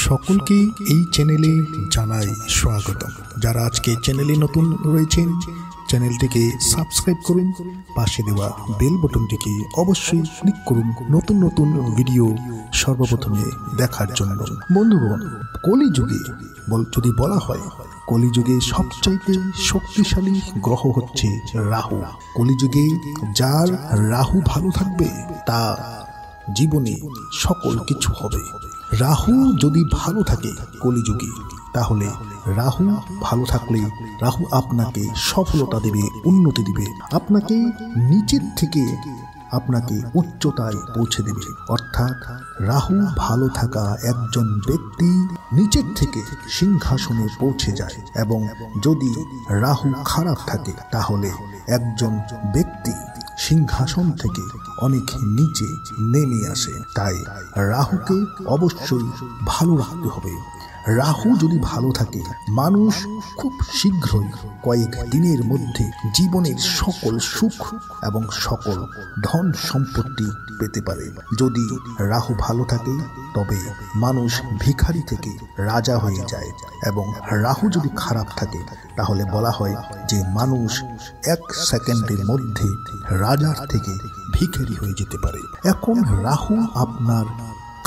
সকলকে এই চ্যানেলে জানাই স্বাগতম। যারা আজকে চ্যানেলে নতুন রয়েছেন চ্যানেলটিকে সাবস্ক্রাইব করুন, পাশে দেওয়া বেল বাটনটিকে অবশ্যই ক্লিক করুন নতুন নতুন ভিডিও সর্বপ্রথমে দেখার জন্য। বন্ধুগণ, কলিযুগে যদি বলা হয়, কলিযুগে সবচাইতে শক্তিশালী গ্রহ হচ্ছে রাহু। কলিযুগে যার রাহু ভালো থাকবে তা জীবনে সকল কিছু হবে। রাহু যদি ভালো থাকে কলিযুগে, তাহলে রাহু ভালো থাকলে রাহু আপনাকে সফলতা দেবে, উন্নতি দেবে, আপনাকে নিচের থেকে আপনাকে উচ্চতায় পৌঁছে দেবে। অর্থাৎ রাহু ভালো থাকা একজন ব্যক্তি নিচের থেকে সিংহাসনে পৌঁছে যায়, এবং যদি রাহু খারাপ থাকে তাহলে একজন ব্যক্তি সিংহাসন থেকে অনেক নিচে নেমে আসে। তাই রাহুকে অবশ্যই ভালো রাখতে হবে। রাহু যদি ভালো থাকে, মানুষ খুব শীঘ্রই কয়েক দিনের মধ্যে জীবনের সকল সুখ এবং সকল ধন সম্পত্তি পেতে পারে। যদি রাহু ভালো থাকে তবে মানুষ ভিখারি থেকে রাজা হয়ে যায়, এবং রাহু যদি খারাপ থাকে তাহলে বলা হয় যে মানুষ 1 সেকেন্ডের মধ্যে রাজার থেকে ভিখারি হয়ে যেতে পারে। এখন রাহু আপনার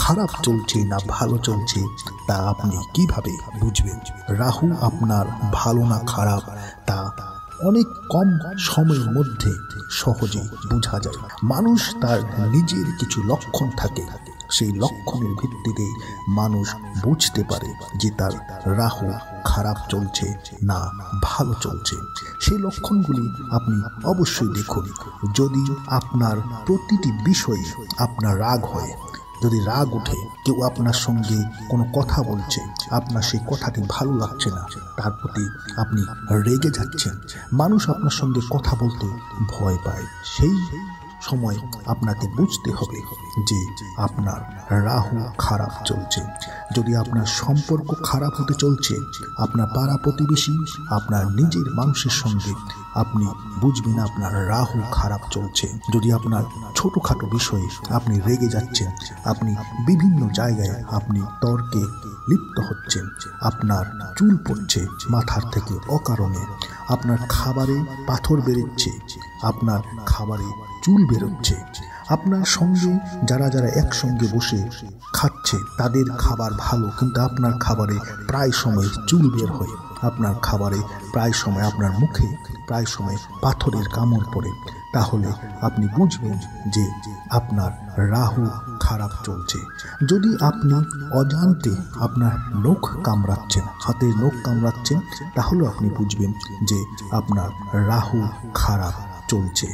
খারাপ চলছে না ভালো চলছে তা আপনি কিভাবে বুঝবেন? রাহু আপনার ভালো না খারাপ তা অনেক কম সময়ের মধ্যে সহজেই বোঝা যায়। মানুষ তার নিজের কিছু লক্ষণ থাকে, সেই লক্ষণের ভিত্তিতে মানুষ বুঝতে পারে যে তার রাহু খারাপ চলছে না ভালো চলছে। সেই লক্ষণগুলি আপনি অবশ্যই দেখুন। যদি আপনার প্রতিটি বিষয়ে আপনার রাগ হয়, যদি রাগ উঠে, কেউ আপনার সঙ্গে কোনো কথা বলছে, আপনার সেই কথাটি ভালো লাগছে না, তার প্রতি আপনি রেগে যাচ্ছেন, মানুষ আপনার সঙ্গে কথা বলতে ভয় পায়, সেই সময় আপনাকে বুঝতে হবে যে আপনার রাহু খারাপ চলছে। যদি আপনার সম্পর্ক খারাপ হতে চলছে, আপনার পাড়া প্রতিবেশী, আপনার নিজের মানুষের সঙ্গে, আপনি বুঝবেন আপনার রাহু খারাপ চলছে। যদি আপনার ছোটোখাটো বিষয়ে আপনি রেগে যাচ্ছেন, আপনি বিভিন্ন জায়গায় আপনি তর্কে লিপ্ত হচ্ছেন, আপনার চুল পড়ছে মাথার থেকে অকারণে, আপনার খাবারে পাথর বেরোচ্ছে, আপনার খাবারে চুল বেরোচ্ছে, আপনার সঙ্গে যারা যারা একসঙ্গে বসে খাচ্ছে তাদের খাবার ভালো, কিন্তু আপনার খাবারে প্রায় সময় চুল বের হয়, আপনার খাবারে প্রায় সময়, আপনার মুখে প্রায় সময় পাথরের কামড় পড়ে, তাহলে আপনি বুঝবেন যে আপনার রাহু খারাপ চলছে। যদি আপনি অজান্তে আপনার নখ কামড়াচ্ছেন, হাতের নখ কামড়াচ্ছেন, তাহলে আপনি বুঝবেন যে আপনার রাহু খারাপ চলছে।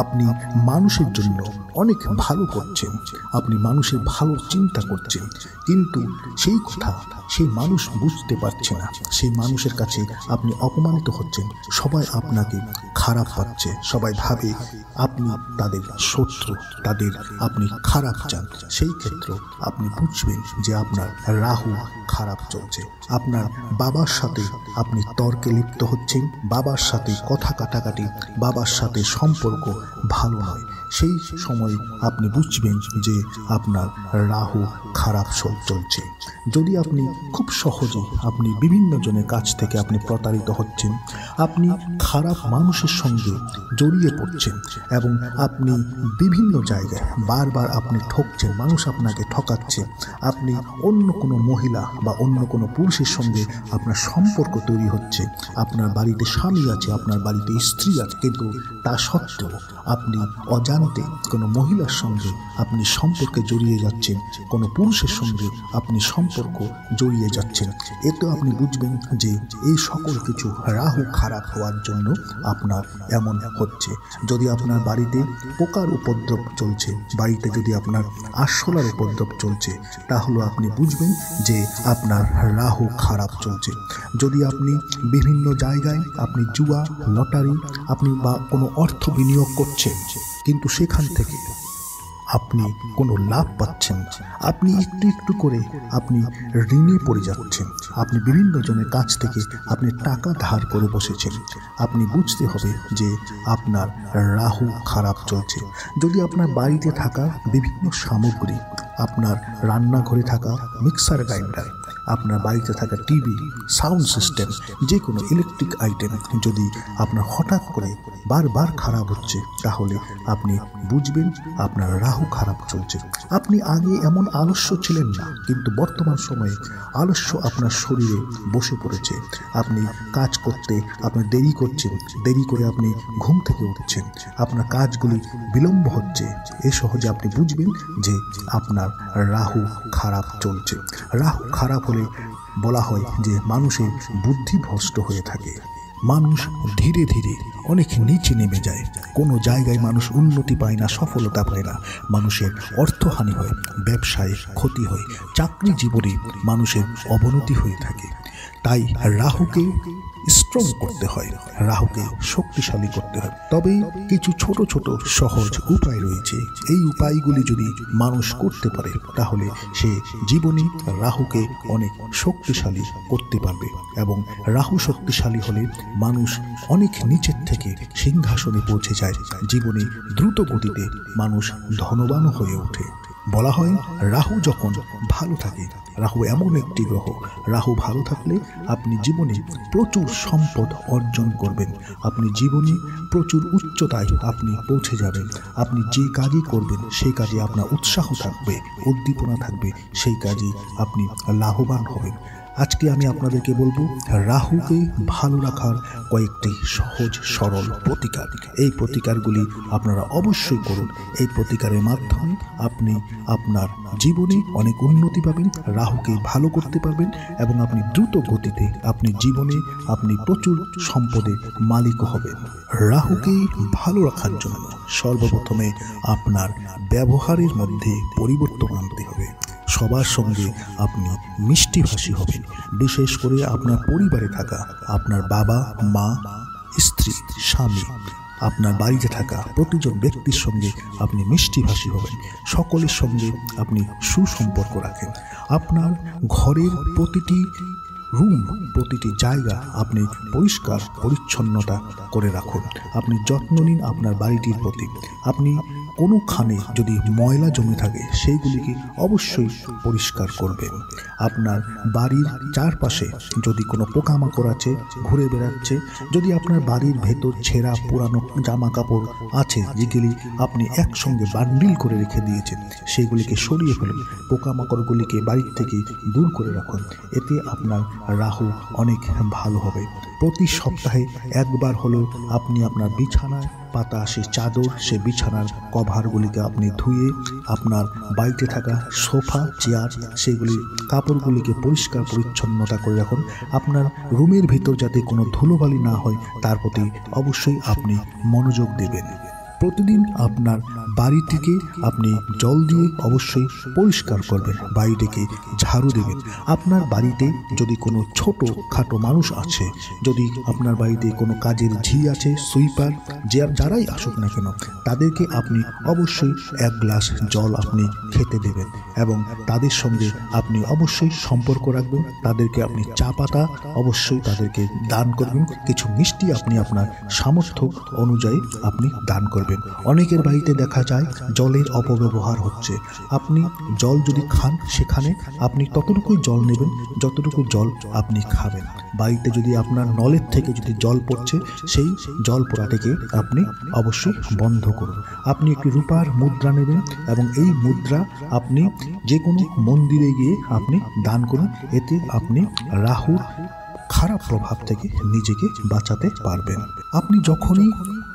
আপনি মানুষের জন্য অনেক ভালো করছেন, আপনি মানুষের ভালো চিন্তা করছেন, কিন্তু সেই কথা সেই মানুষ বুঝতে পারছে না, সেই মানুষের কাছে আপনি অপমানিত হচ্ছেন, সবাই আপনাকে খারাপ পাচ্ছে, সবাই ভাবে আপনি তাদের শত্রু, তাদের আপনি খারাপ চান। সেই ক্ষেত্রে আপনি বুঝবেন যে আপনার রাহু খারাপ চলছে। আপনার বাবার সাথে আপনি তর্কে লিপ্ত হচ্ছেন, বাবার সাথে কথা কাটাকাটি, বাবার সাথে সম্পর্ক ভালো নয়, সেই সময় আপনি বুঝবেন যে আপনার রাহু খারাপ চলছে। যদি আপনি খুব সহজে আপনি বিভিন্ন জনের কাছ থেকে আপনি প্রতারিত হচ্ছেন, আপনি খারাপ মানুষের সঙ্গে জড়িয়ে পড়ছেন, এবং আপনি বিভিন্ন জায়গায় বারবার আপনি ঠকছেন, মানুষ আপনাকে ঠকাচ্ছে, আপনি অন্য কোনো মহিলা বা অন্য কোনো পুরুষের সঙ্গে আপনার সম্পর্ক তৈরি হচ্ছে, আপনার বাড়িতে স্বামী আছে, আপনার বাড়িতে স্ত্রী আছে, কিন্তু তা সত্ত্বেও আপনি অজান্তে কোনো মহিলার সঙ্গে আপনি সম্পর্কে জড়িয়ে যাচ্ছেন, কোনো পুরুষের সঙ্গে আপনি সম্পর্ক জড়িয়ে যাচ্ছেন, এতে আপনি বুঝবেন যে এই সকল কিছু রাহু খারাপ হওয়ার জন্য আপনার এমন হচ্ছে। যদি আপনার বাড়িতে পোকার উপদ্রব চলছে, বাড়িতে যদি আপনার আরশোলার উপদ্রব চলছে, তাহলে আপনি বুঝবেন যে আপনার রাহু খারাপ চলছে। যদি আপনি বিভিন্ন জায়গায় আপনি জুয়া, লটারি, আপনি বা কোনো অর্থ বিনিয়োগ করছেন, কিন্তু সেখান থেকে আপনি কোনো লাভ পাচ্ছেন না, আপনি একটু একটু করে আপনি ঋণে পড়ে যাচ্ছেন, আপনি বিভিন্ন জনের কাছ থেকে আপনি টাকা ধার করে বসেছেন, আপনি বুঝতে হবে যে আপনার রাহু খারাপ চলছে। যদি আপনার বাড়িতে থাকা বিভিন্ন সামগ্রী, আপনার রান্নাঘরে থাকা মিক্সার গ্রাইন্ডার, আপনার বাড়িতে থাকা টিভি, সাউন্ড সিস্টেম, যে কোনো ইলেকট্রিক আইটেম যদি আপনার হঠাৎ করে বারবার খারাপ হচ্ছে, তাহলে আপনি বুঝবেন আপনার রাহু খারাপ চলছে। আপনি আগে এমন আলস্য ছিলেন না, কিন্তু বর্তমান সময়ে আলস্য আপনার শরীরে বসে পড়েছে। আপনি কাজ করতে আপনি দেরি করছেন, দেরি করে আপনি ঘুম থেকে উঠছেন, আপনার কাজগুলি বিলম্ব হচ্ছে। এ সহজে আপনি বুঝবেন যে আপনার রাহু খারাপ চলছে। রাহু খারাপ হলে বলা হয় যে মানুষের বুদ্ধি ভ্রষ্ট হয়ে থাকে, মানুষ ধীরে ধীরে অনেক নিচে নেমে যায়, কোনো জায়গায় মানুষ উন্নতি পায় না, সফলতা পায় না, মানুষের অর্থহানি হয়, ব্যবসায় ক্ষতি হয়, চাকরি জীবনে মানুষের অবনতি হয়ে থাকে। তাই রাহুকে স্ট্রং করতে হয়, রাহুকে শক্তিশালী করতে হয়। তবে কিছু ছোট ছোট সহজ উপায় রয়েছে। এই উপায়গুলি যদি মানুষ করতে পারে, তাহলে সে জীবনে রাহুকে অনেক শক্তিশালী করতে পারবে। এবং রাহু শক্তিশালী হলে মানুষ অনেক নিচের থেকে সিংহাসনে পৌঁছে যায়, জীবনে দ্রুত গতিতে মানুষ ধনবান হয়ে ওঠে। বলা হয় রাহু যখন ভালো থাকে, রাহু এমন একটি গ্রহ, রাহু ভালো থাকলে আপনি জীবনে প্রচুর সম্পদ অর্জন করবেন, আপনি জীবনে প্রচুর উচ্চতায় আপনি পৌঁছে যাবেন। আপনি যে কাজই করবেন সেই কাজে আপনার উৎসাহ থাকবে, উদ্দীপনা থাকবে, সেই কাজে আপনি লাভবান হবেন। আজকে আমি আপনাদেরকে বলবো রাহুকে ভালো রাখার কয়েকটি সহজ সরল প্রতিকার। এই প্রতিকারগুলি আপনারা অবশ্যই করুন। এই প্রতিকারের মাধ্যমে আপনি আপনার জীবনে অনেক উন্নতি পাবেন, রাহুকে ভালো করতে পারবেন এবং আপনি দ্রুত গতিতে আপনি জীবনে আপনি প্রচুর সম্পদের মালিকও হবেন। রাহুকে ভালো রাখার জন্য সর্বপ্রথমে আপনার ব্যবহারের মধ্যে পরিবর্তন আনতে হবে। সবার সঙ্গে আপনি মিষ্টিভাষী হবেন, বিশেষ করে আপনার পরিবারে থাকা আপনার বাবা মা, স্ত্রী, স্বামী, আপনার বাড়িতে থাকা প্রতিজন ব্যক্তির সঙ্গে আপনি মিষ্টিভাষী হবেন, সকলের সঙ্গে আপনি সুসম্পর্ক রাখেন। আপনার ঘরের প্রতিটি রুম, প্রতিটি জায়গা আপনি পরিষ্কার পরিচ্ছন্নতা করে রাখুন। আপনি যত্ন নিন আপনার বাড়িটির প্রতি। আপনি কোনোখানে যদি ময়লা জমে থাকে সেইগুলিকে অবশ্যই পরিষ্কার করবেন। আপনার বাড়ির চারপাশে যদি কোনো পোকামাকড় আছে ঘুরে বেড়াচ্ছে, যদি আপনার বাড়ির ভেতর ছেঁড়া পুরানো জামা কাপড় আছে যেগুলি আপনি একসঙ্গে বান্ডিল করে রেখে দিয়েছেন, সেইগুলিকে সরিয়ে ফেলুন, পোকামাকড়গুলিকে বাড়ির থেকে দূর করে রাখুন। এতে আপনার রাহু অনেক ভালো হবে। প্রতি সপ্তাহে একবার হলেও আপনি আপনার বিছানায় পাতা সে চাদর, সে বিছানার কভারগুলিকে আপনি ধুয়ে আপনার বাড়িতে থাকা সোফা, চেয়ার, সেগুলি কাপড়গুলিকে পরিষ্কার পরিচ্ছন্নতা করে রাখুন। আপনার রুমের ভিতর যাতে কোনো ধুলোবালি না হয় তার প্রতি অবশ্যই আপনি মনোযোগ দেবেন। প্রতিদিন আপনার বাড়িটিকে আপনি জল দিয়ে অবশ্যই পরিষ্কার করবেন, বাড়িটিকে ঝাড়ু দেবেন। আপনার বাড়িতে যদি কোনো ছোটো খাটো মানুষ আছে, যদি আপনার বাড়িতে কোনো কাজের ঝি আছে, সুইপার, যারাই আসুক না কেন, তাদেরকে আপনি অবশ্যই এক গ্লাস জল আপনি খেতে দেবেন এবং তাদের সঙ্গে আপনি অবশ্যই সম্পর্ক রাখবেন। তাদেরকে আপনি চা পাতা অবশ্যই তাদেরকে দান করবেন, কিছু মিষ্টি আপনি আপনার সামর্থ্য অনুযায়ী আপনি দান করবেন। অনেকের বাড়িতে দেখা যায় জলের অপব্যবহার হচ্ছে। আপনি জল যদি খান, সেখানে আপনি ততটুকুই জল নেবেন যতটুকু জল আপনি খাবেন। বাড়িতে যদি আপনার নলের থেকে যদি জল পড়ছে, সেই জল পড়াটাকে আপনি অবশ্যই বন্ধ করুন। আপনি একটি রূপার মুদ্রা নেবেন এবং এই মুদ্রা আপনি যে কোনো মন্দিরে গিয়ে আপনি দান করুন। এতে আপনি রাহুর খারাপ প্রভাব থেকে নিজেকে বাঁচাতে পারবেন। আপনি যখনই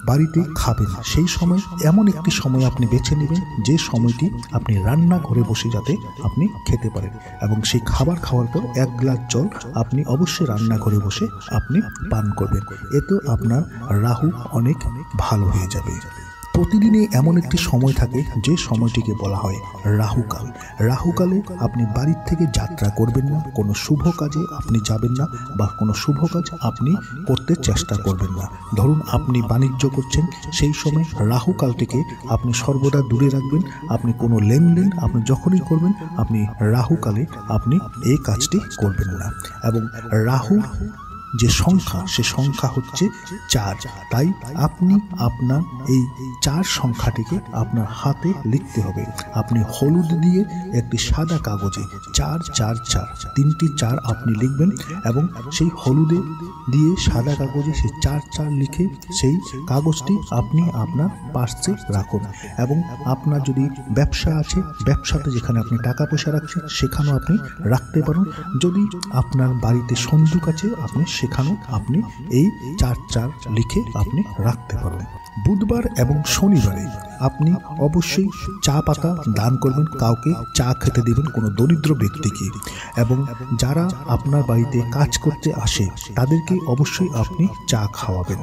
বাড়িতে খাবেন, সেই সময় এমন একটি সময় আপনি বেছে নেবেন যে সময়টি আপনি রান্নাঘরে বসে যাতে আপনি খেতে পারেন এবং সেই খাবার খাওয়ার পর এক গ্লাস জল আপনি অবশ্যই রান্নাঘরে বসে আপনি পান করবেন। এতে আপনার রাহু অনেক ভালো হয়ে যাবে। প্রতিদিনে এমন একটি সময় থাকে যে সময়টিকে বলা হয় রাহুকাল। রাহুকালে আপনি বাড়ির থেকে যাত্রা করবেন না, কোনো শুভ কাজে আপনি যাবেন না বা কোনো শুভ কাজ আপনি করতে চেষ্টা করবেন না। ধরুন আপনি বাণিজ্য করছেন, সেই সময় রাহুকালটিকে আপনি সর্বদা দূরে রাখবেন। আপনি কোনো লেনদেন আপনি যখনই করবেন, আপনি রাহুকালে আপনি এই কাজটি করবেন না। এবং রাহু যে সংখ্যা, সে সংখ্যা হচ্ছে 4। তাই আপনি আপনার এই 4 সংখ্যাটিকে আপনার হাতে লিখতে হবে। আপনি হলুদ দিয়ে একটি সাদা কাগজে 4 4 4 3টি 4 আপনি লিখবেন এবং সেই হলুদে দিয়ে সাদা কাগজে সেই 4 4 লিখে সেই কাগজটি আপনি আপনার পার্সে রাখুন। এবং আপনার যদি ব্যবসা আছে, ব্যবসাতে যেখানে আপনি টাকা পয়সা রাখছেন সেখানেও আপনি রাখতে পারেন। যদি আপনার বাড়িতে সন্দুক আছে আপনি সেখানেও আপনি এই 4 4 লিখে আপনি রাখতে পারেন। বুধবার এবং শনিবারে আপনি অবশ্যই চা পাতা দান করবেন, কাউকে চা খেতে দেবেন, কোনো দরিদ্র ব্যক্তিকে। এবং যারা আপনার বাড়িতে কাজ করতে আসে তাদেরকে অবশ্যই আপনি চা খাওয়াবেন।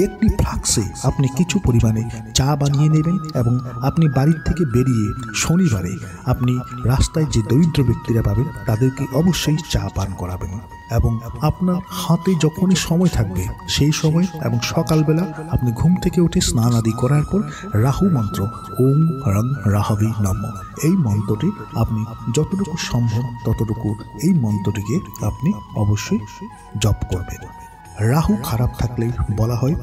একটি ফ্লাক্সে আপনি কিছু পরিমাণে চা বানিয়ে নেবেন এবং আপনি বাড়ির থেকে বেরিয়ে শনিবারে আপনি রাস্তায় যে দরিদ্র ব্যক্তিরা পাবেন তাদেরকে অবশ্যই চা পান করাবেন। এবং আপনার হাতে যখনই সময় থাকবে সেই সময় এবং সকালবেলা আপনি ঘুম থেকে উঠে স্নান আদি করার পর রাহু মন্ত্র ওম রং রাহবি নমঃ এই মন্ত্রটি আপনি যতটুকু সম্ভব ততটুকু এই মন্ত্রটিকে আপনি অবশ্যই জপ করবেন। রাহু খারাপ থাকলে বলা হয়,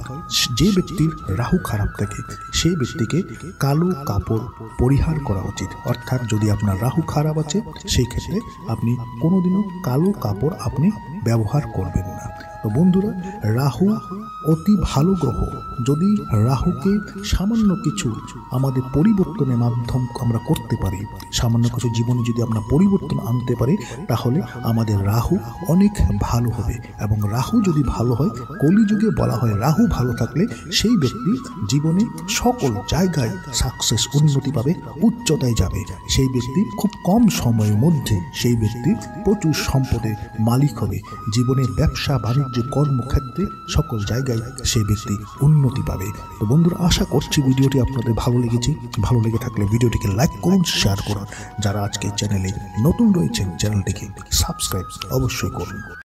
যে ব্যক্তির রাহু খারাপ থাকে সেই ব্যক্তিকে কালো কাপড় পরিহার করা উচিত। অর্থাৎ যদি আপনার রাহু খারাপ আছে সেই ক্ষেত্রে আপনি কোনোদিনও কালো কাপড় আপনি ব্যবহার করবেন না। তো বন্ধুরা, রাহু অতি ভালো গ্রহ। যদি রাহুকে সামান্য কিছু আমাদের পরিবর্তনের মাধ্যম আমরা করতে পারি, সামান্য কিছু জীবনে যদি আমরা পরিবর্তন আনতে পারি তাহলে আমাদের রাহু অনেক ভালো হবে। এবং রাহু যদি ভালো হয়, কলিযুগে বলা হয় রাহু ভালো থাকলে সেই ব্যক্তি জীবনে সকল জায়গায় সাকসেস, উন্নতি পাবে, উচ্চতায় যাবে। সেই ব্যক্তি খুব কম সময়ের মধ্যে সেই ব্যক্তি প্রচুর সম্পদের মালিক হবে। জীবনে ব্যবসা বাণিজ্য কর্মক্ষেত্রে সকল জায়গায় সেই ব্যক্তি উন্নতি পাবে। তো বন্ধুরা, আশা করছি ভিডিওটি আপনাদের ভালো লেগেছে। ভালো লেগে থাকলে ভিডিওটিকে লাইক করুন, শেয়ার করুন। যারা আজকে চ্যানেলে নতুন রয়েছেন চ্যানেলটিকে সাবস্ক্রাইব অবশ্যই করুন।